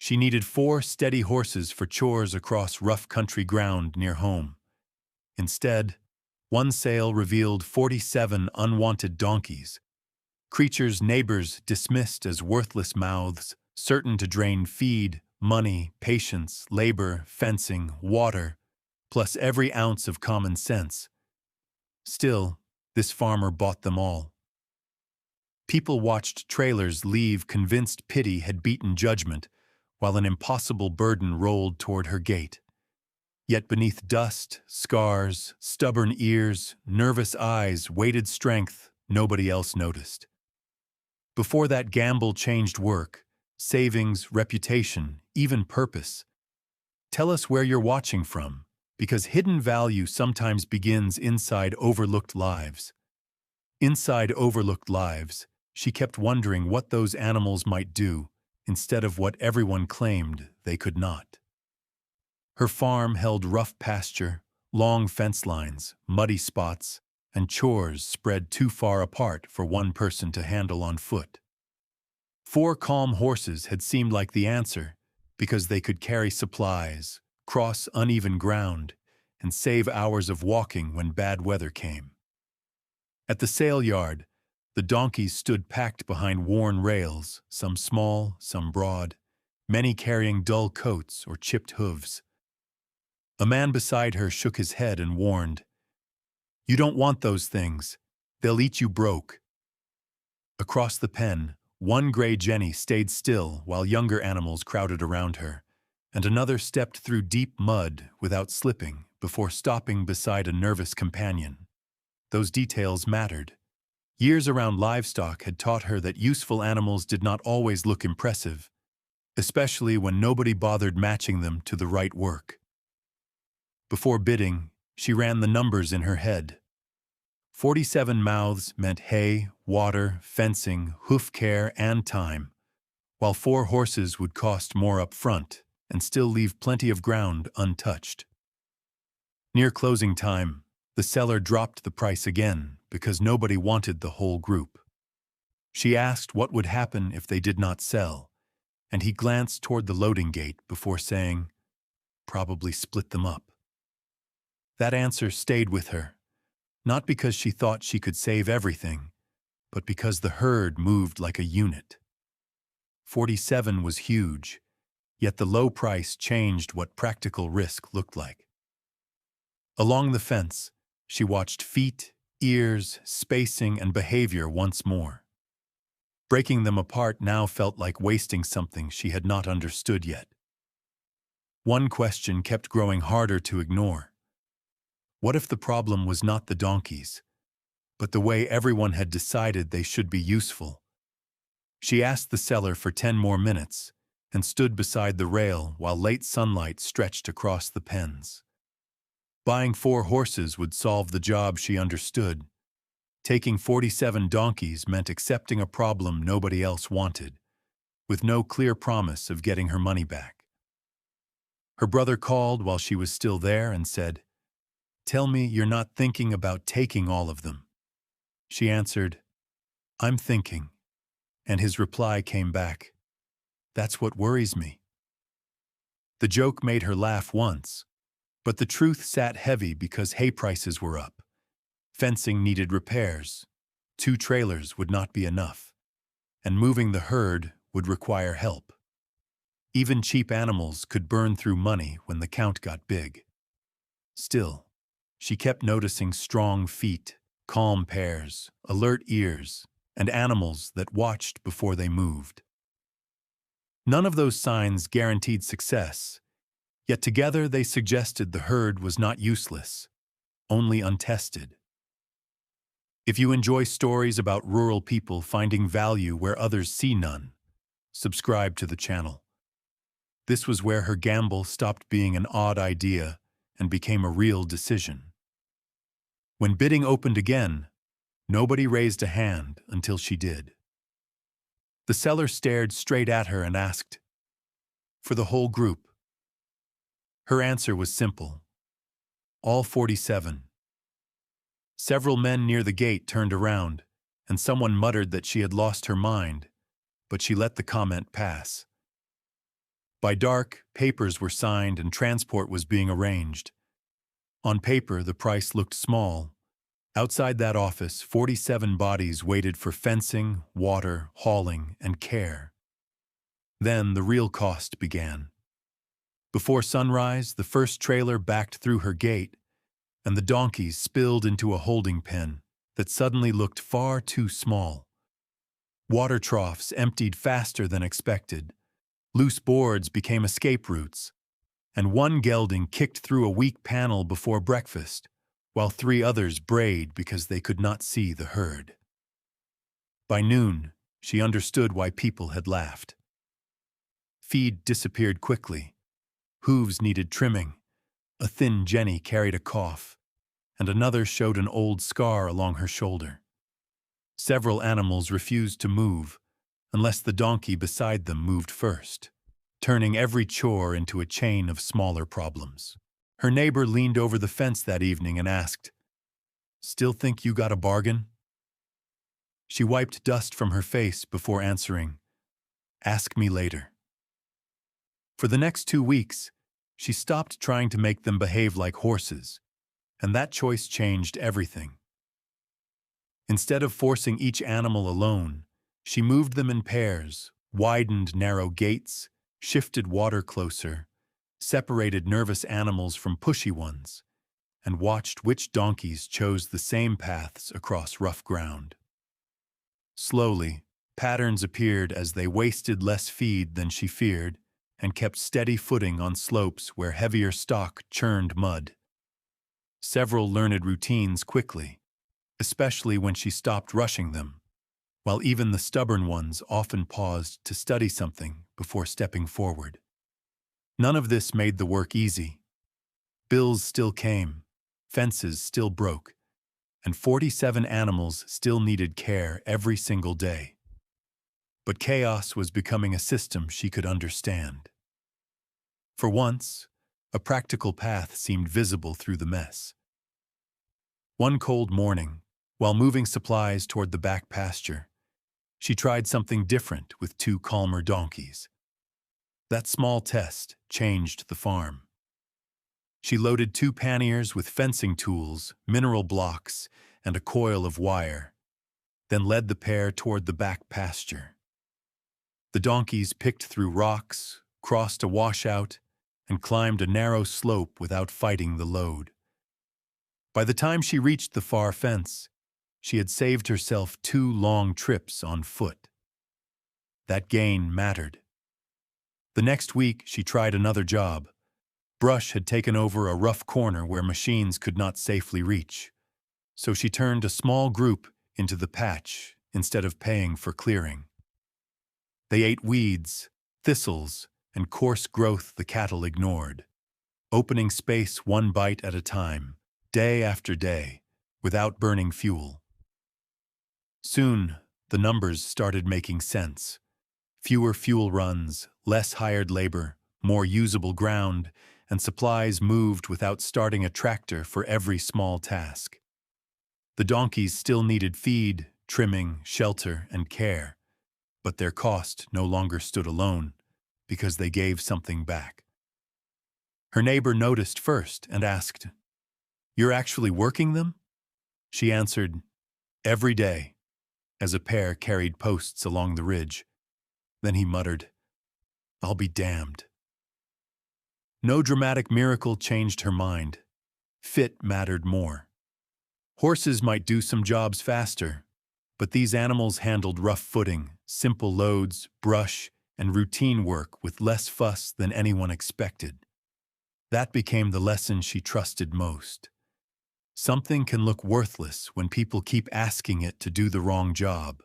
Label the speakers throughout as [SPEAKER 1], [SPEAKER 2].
[SPEAKER 1] She needed 4 steady horses for chores across rough country ground near home. Instead, one sale revealed 47 unwanted donkeys, creatures neighbors dismissed as worthless mouths, certain to drain feed, money, patience, labor, fencing, water, plus every ounce of common sense. Still, this farmer bought them all. People watched trailers leave convinced pity had beaten judgment, while an impossible burden rolled toward her gate. Yet beneath dust, scars, stubborn ears, nervous eyes, waited strength nobody else noticed. Before that gamble changed work, savings, reputation, even purpose. Tell us where you're watching from, because hidden value sometimes begins inside overlooked lives. Inside overlooked lives, she kept wondering what those animals might do instead of what everyone claimed they could not. Her farm held rough pasture, long fence lines, muddy spots, and chores spread too far apart for one person to handle on foot. 4 calm horses had seemed like the answer because they could carry supplies, cross uneven ground, and save hours of walking when bad weather came. At the sale yard, the donkeys stood packed behind worn rails, some small, some broad, many carrying dull coats or chipped hooves. A man beside her shook his head and warned, "You don't want those things. They'll eat you broke." Across the pen, one gray jenny stayed still while younger animals crowded around her, and another stepped through deep mud without slipping before stopping beside a nervous companion. Those details mattered. Years around livestock had taught her that useful animals did not always look impressive, especially when nobody bothered matching them to the right work. Before bidding, she ran the numbers in her head. 47 mouths meant hay, water, fencing, hoof care, and time, while 4 horses would cost more up front and still leave plenty of ground untouched. Near closing time, the seller dropped the price again because nobody wanted the whole group. She asked what would happen if they did not sell, and he glanced toward the loading gate before saying, "Probably split them up." That answer stayed with her, not because she thought she could save everything, but because the herd moved like a unit. 47 was huge, yet the low price changed what practical risk looked like. Along the fence, she watched feet, ears, spacing, and behavior once more. Breaking them apart now felt like wasting something she had not understood yet. One question kept growing harder to ignore. What if the problem was not the donkeys, but the way everyone had decided they should be useful? She asked the seller for 10 more minutes and stood beside the rail while late sunlight stretched across the pens. Buying 4 horses would solve the job she understood. Taking 47 donkeys meant accepting a problem nobody else wanted, with no clear promise of getting her money back. Her brother called while she was still there and said, "Tell me you're not thinking about taking all of them." She answered, "I'm thinking," and his reply came back, "That's what worries me." The joke made her laugh once, but the truth sat heavy because hay prices were up. Fencing needed repairs, 2 trailers would not be enough, and moving the herd would require help. Even cheap animals could burn through money when the count got big. Still, she kept noticing strong feet, calm pairs, alert ears, and animals that watched before they moved. None of those signs guaranteed success, yet together they suggested the herd was not useless, only untested. If you enjoy stories about rural people finding value where others see none, subscribe to the channel. This was where her gamble stopped being an odd idea and became a real decision. When bidding opened again, nobody raised a hand until she did. The seller stared straight at her and asked, "For the whole group?" Her answer was simple, "All 47. Several men near the gate turned around, and someone muttered that she had lost her mind, but she let the comment pass. By dark, papers were signed and transport was being arranged. On paper, the price looked small. Outside that office, 47 bodies waited for fencing, water, hauling, and care. Then the real cost began. Before sunrise, the first trailer backed through her gate, and the donkeys spilled into a holding pen that suddenly looked far too small. Water troughs emptied faster than expected. Loose boards became escape routes, and one gelding kicked through a weak panel before breakfast, while 3 others brayed because they could not see the herd. By noon, she understood why people had laughed. Feed disappeared quickly. Hooves needed trimming. A thin Jenny carried a cough, and another showed an old scar along her shoulder. Several animals refused to move unless the donkey beside them moved first, turning every chore into a chain of smaller problems. Her neighbor leaned over the fence that evening and asked, "Still think you got a bargain?" She wiped dust from her face before answering, "Ask me later." For the next 2 weeks, she stopped trying to make them behave like horses, and that choice changed everything. Instead of forcing each animal alone, she moved them in pairs, widened narrow gates, shifted water closer, separated nervous animals from pushy ones, and watched which donkeys chose the same paths across rough ground. Slowly, patterns appeared as they wasted less feed than she feared and kept steady footing on slopes where heavier stock churned mud. Several learned routines quickly, especially when she stopped rushing them, while even the stubborn ones often paused to study something before stepping forward. None of this made the work easy. Bills still came, fences still broke, and 47 animals still needed care every single day. But chaos was becoming a system she could understand. For once, a practical path seemed visible through the mess. One cold morning, while moving supplies toward the back pasture, she tried something different with 2 calmer donkeys. That small test changed the farm. She loaded 2 panniers with fencing tools, mineral blocks, and a coil of wire, then led the pair toward the back pasture. The donkeys picked through rocks, crossed a washout, and climbed a narrow slope without fighting the load. By the time she reached the far fence, she had saved herself 2 long trips on foot. That gain mattered. The next week, she tried another job. Brush had taken over a rough corner where machines could not safely reach, so she turned a small group into the patch instead of paying for clearing. They ate weeds, thistles, and coarse growth the cattle ignored, opening space one bite at a time, day after day, without burning fuel. Soon, the numbers started making sense. Fewer fuel runs, less hired labor, more usable ground, and supplies moved without starting a tractor for every small task. The donkeys still needed feed, trimming, shelter, and care, but their cost no longer stood alone because they gave something back. Her neighbor noticed first and asked, "You're actually working them?" She answered, "Every day," as a pair carried posts along the ridge. Then he muttered, "I'll be damned." No dramatic miracle changed her mind. Fit mattered more. Horses might do some jobs faster, but these animals handled rough footing, simple loads, brush, and routine work with less fuss than anyone expected. That became the lesson she trusted most. Something can look worthless when people keep asking it to do the wrong job.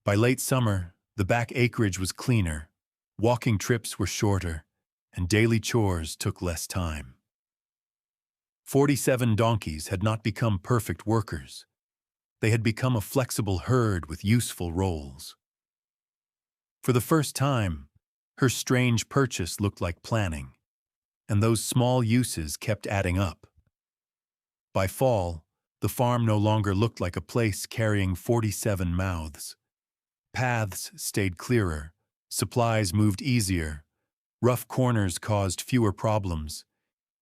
[SPEAKER 1] By late summer, the back acreage was cleaner, walking trips were shorter, and daily chores took less time. 47 donkeys had not become perfect workers. They had become a flexible herd with useful roles. For the first time, her strange purchase looked like planning, and those small uses kept adding up. By fall, the farm no longer looked like a place carrying 47 mouths. Paths stayed clearer, supplies moved easier, Rough corners caused fewer problems,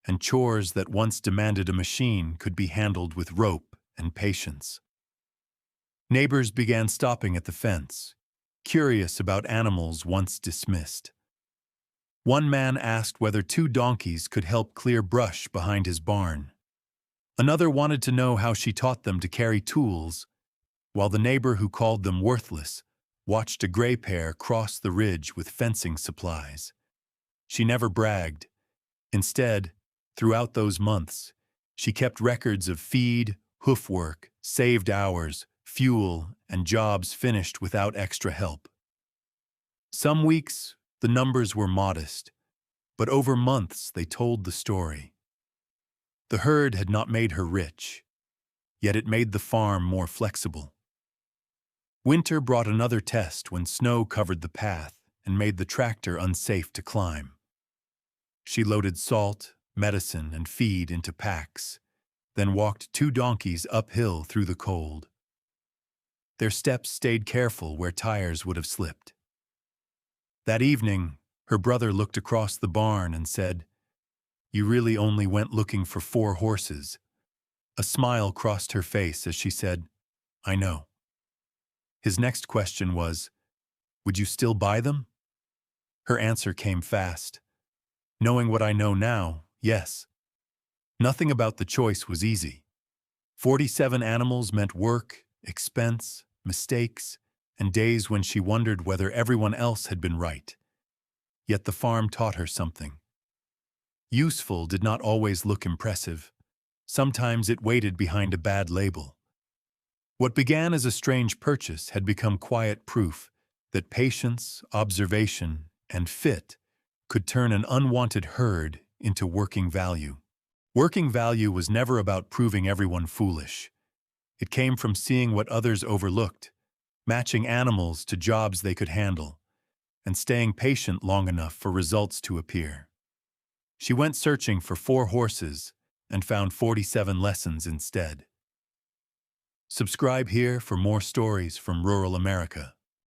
[SPEAKER 1] and chores that once demanded a machine could be handled with rope and patience. Neighbors began stopping at the fence, curious about animals once dismissed. One man asked whether two donkeys could help clear brush behind his barn. Another wanted to know how she taught them to carry tools, while the neighbor who called them worthless watched a gray pair cross the ridge with fencing supplies. She never bragged. Instead, throughout those months, she kept records of feed, hoofwork, saved hours, fuel, and jobs finished without extra help. Some weeks, the numbers were modest, but over months they told the story. The herd had not made her rich, yet it made the farm more flexible. Winter brought another test when snow covered the path and made the tractor unsafe to climb. She loaded salt, medicine, and feed into packs, then walked two donkeys uphill through the cold. Their steps stayed careful where tires would have slipped. That evening, her brother looked across the barn and said, "You really only went looking for 4 horses." A smile crossed her face as she said, "I know." His next question was, "Would you still buy them?" Her answer came fast. "Knowing what I know now, yes." Nothing about the choice was easy. 47 animals meant work, expense, mistakes, and days when she wondered whether everyone else had been right. Yet the farm taught her something. Useful did not always look impressive. Sometimes it waited behind a bad label. What began as a strange purchase had become quiet proof that patience, observation, and fit could turn an unwanted herd into working value. Working value was never about proving everyone foolish. It came from seeing what others overlooked, matching animals to jobs they could handle, and staying patient long enough for results to appear. She went searching for 4 horses and found 47 lessons instead. Subscribe here for more stories from rural America.